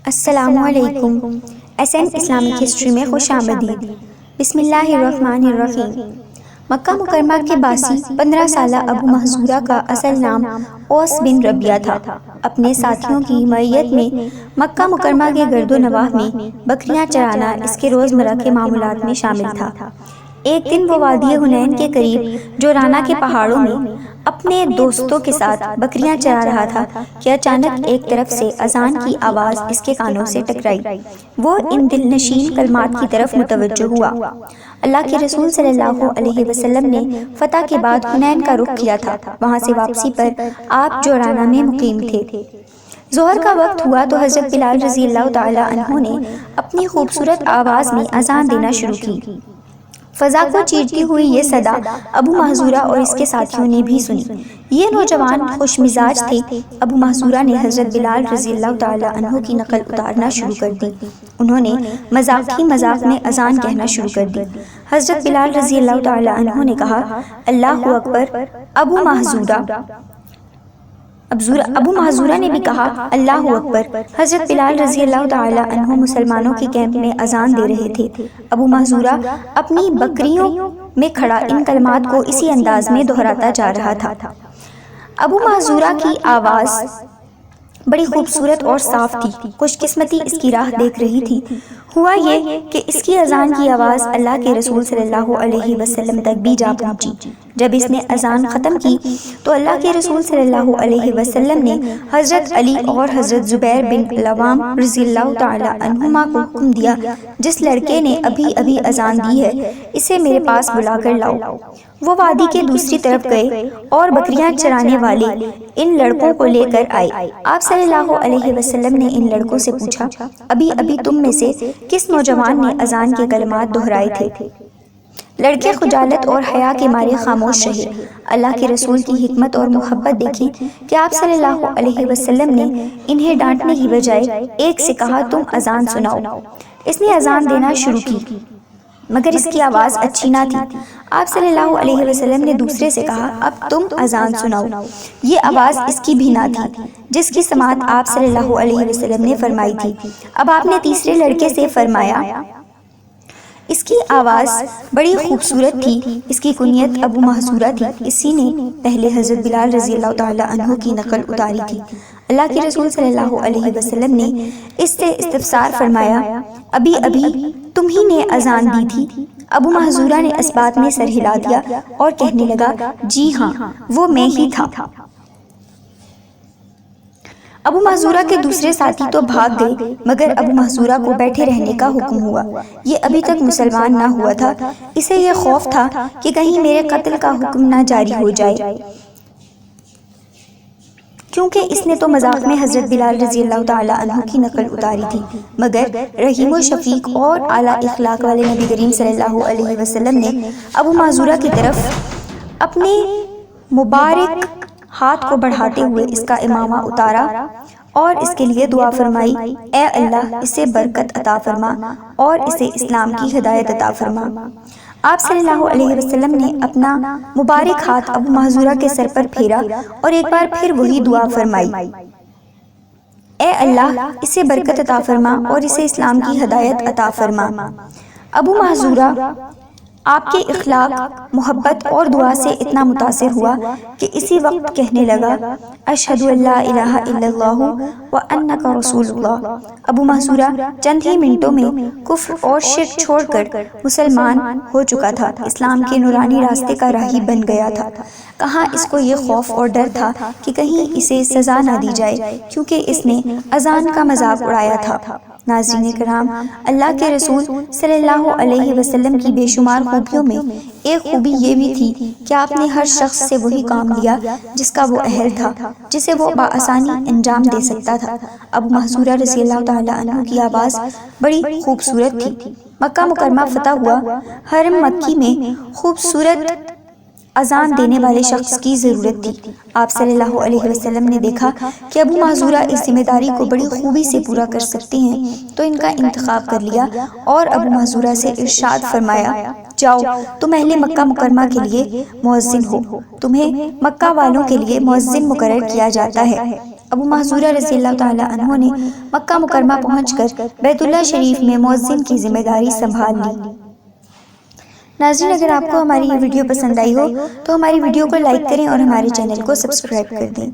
السلام علیکم۔ SN Islamic history میں خوش آمدید۔ بسم اللہ الرحمن الرحیم۔ مکہ مکرمہ کے باسی 15 سالہ ابو محذورہ کا اصل نام اوس بن ربیعہ تھا۔ اپنے ساتھیوں کی معیت میں مکہ مکرمہ کے گرد و نواح میں بکریاں چرانا اس کے روزمرہ کے معمولات میں شامل تھا۔ ایک دن وہ وادی حنین کے قریب جورانا کے پہاڑوں میں اپنے دوستوں کے ساتھ بکریاں چرا رہا تھا کہ اچانک ایک طرف سے اذان کی آواز اس کے کانوں سے ٹکرائی۔ وہ ان دل نشین کلمات کی طرف متوجہ ہوا۔ اللہ کے رسول صلی اللہ علیہ وسلم نے فتح کے بعد حنین کا رخ کیا تھا۔ وہاں سے واپسی پر آپ جورانا میں مقیم تھے۔ ظہر کا وقت ہوا تو حضرت بلال رضی اللہ تعالی عنہ نے اپنی خوبصورت آواز میں اذان دینا شروع کی۔ فضا کو چیرتی ہوئی یہ صدا ابو محذورہ اور اس کے ساتھیوں نے بھی سنی۔ یہ نوجوان خوش مزاج تھے۔ ابو محذورہ نے حضرت بلال رضی اللہ تعالی عنہ کی نقل اتارنا شروع کر دی۔ انہوں نے مذاق ہی مذاق میں اذان کہنا شروع کر دی۔ حضرت بلال رضی اللہ تعالی عنہ نے کہا، اللہ اکبر۔ ابو محذورہ نے بھی کہا، اللہ اکبر۔ حضرت بلال رضی اللہ تعالی عنہ مسلمانوں کے کیمپ میں اذان دے رہے تھے۔ ابو محذورہ اپنی بکریوں میں کھڑا ان کلمات کو اسی انداز میں دہراتا جا رہا تھا۔ ابو محذورہ کی آواز بڑی خوبصورت اور صاف تھی۔ خوش قسمتی اس کی راہ دیکھ رہی تھی۔ ہوا یہ کہ اس کی اذان کی آواز اللہ کے رسول صلی اللہ علیہ وسلم تک بھی جا پہنچی۔ جب اس نے اذان ختم کی تو اللہ کے رسول صلی اللہ علیہ وسلم نے حضرت علی اور حضرت زبیر بن العوام رضی اللہ تعالی عنہما کو حکم دیا، جس لڑکے نے ابھی اذان دی ہے اسے میرے پاس بلا کر لاؤ۔ وہ وادی کے دوسری طرف گئے اور بکریاں چرانے والے ان لڑکوں کو لے کر آئے۔ آپ صلی اللہ علیہ وسلم نے ان لڑکوں سے پوچھا، ابھی تم میں سے کس نوجوان نے اذان کے کلمات دہرائے تھے؟ لڑکے خجالت اور حیا کے مارے خاموش رہے۔ اللہ کے رسول کی حکمت اور محبت دیکھیں کہ آپ صلی اللہ علیہ وسلم نے انہیں ڈانٹنے کی بجائے ایک سے کہا، تم اذان سناؤ۔ اس نے اذان دینا شروع کی مگر اس کی آواز اچھی نہ تھی۔ آپ صلی اللہ علیہ وسلم نے دوسرے سے کہا، اب تم اذان سناؤ۔ یہ آواز اس کی بھی نہ تھی جس کی سماعت آپ صلی اللہ علیہ وسلم نے فرمائی تھی۔ اب آپ نے تیسرے لڑکے سے فرمایا، اس کی آواز بڑی خوبصورت تھی۔ اس کی کنیت ابو محذورہ تھی۔ اسی نے پہلے حضرت بلال رضی اللہ تعالی عنہ کی نقل اتاری تھی۔ اللہ کے رسول صلی اللہ علیہ وسلم نے اس سے استفسار فرمایا، ابھی تم ہی نے اذان دی تھی؟ ابو محذورہ نے اس بات میں سر ہلا دیا اور کہنے لگا، جی ہاں، وہ میں ہی تھا۔ ابو محذورہ کے دوسرے ساتھی تو بھاگ گئے مگر ابو محذورہ کو بیٹھے رہنے کا حکم ہوا۔ یہ ابھی تک مسلمان نہ ہوا تھا۔ اسے یہ خوف تھا کہ کہیں میرے قتل کا حکم نہ جاری ہو جائے، کیونکہ اس نے تو مذاق میں حضرت بلال رضی اللہ تعالی عنہ کی نقل اتاری تھی۔ مگر رحیم و شفیق اور اعلیٰ اخلاق والے نبی کریم صلی اللہ علیہ وسلم نے ابو محذورہ کی طرف اپنے مبارک ہاتھ کو بڑھاتے ہوئے اس کا امامہ اتارا اور اس کے لیے دعا فرمائی، اے اللہ اسے برکت عطا فرما اور اسے اسلام کی ہدایت عطا فرما۔ آپ صلی اللہ علیہ وسلم نے اپنا مبارک ہاتھ ابو محذورہ کے سر پر پھیرا اور ایک بار پھر وہی دعا فرمائی، اے اللہ اسے برکت عطا فرما اور اسے اسلام کی ہدایت عطا فرما۔ ابو محذورہ آپ کے اخلاق، محبت اور دعا سے اتنا متاثر ہوا کہ اسی وقت کہنے لگا، اشہد ان لا الہ الا اللہ وانک رسول اللہ۔ ابو محذورہ چند ہی منٹوں میں کفر اور شرک چھوڑ کر مسلمان ہو چکا تھا، اسلام کے نورانی راستے کا راہی بن گیا تھا۔ کہاں اس کو یہ خوف اور ڈر تھا کہ کہیں اسے سزا نہ دی جائے، کیونکہ اس نے اذان کا مذاق اڑایا تھا۔ ناظرین کرام، اللہ کے رسول صلی اللہ علیہ وسلم کی بے شمار خوبیوں میں ایک خوبی یہ بھی تھی کہ آپ نے ہر شخص سے وہی کام لیا جس کا وہ اہل تھا، جسے وہ بآسانی انجام دے سکتا تھا۔ ابو محذورہ رضی اللہ تعالی عنہ کی آواز بڑی خوبصورت تھی۔ مکہ مکرمہ فتح ہوا۔ حرم مکی میں خوبصورت اذان دینے والے شخص کی ضرورت تھی۔ آپ صلی اللہ علیہ وسلم نے دیکھا کہ ابو محذورہ اس ذمہ داری کو بڑی خوبی سے پورا کر سکتے ہیں تو ان کا انتخاب کر لیا اور ابو محذورہ سے ارشاد فرمایا، جاؤ تم اہل مکہ مکرمہ کے لیے مؤذن ہو، تمہیں مکہ والوں کے لیے مؤذن مقرر کیا جاتا ہے۔ ابو محذورہ رضی اللہ تعالیٰ عنہ نے مکہ مکرمہ پہنچ کر بیت اللہ شریف میں مؤذن کی ذمہ داری سنبھال لی۔ ناظرین، اگر آپ کو ہماری یہ ویڈیو پسند آئی ہو تو ہماری ویڈیو کو لائک کریں اور ہمارے چینل کو سبسکرائب کر دیں۔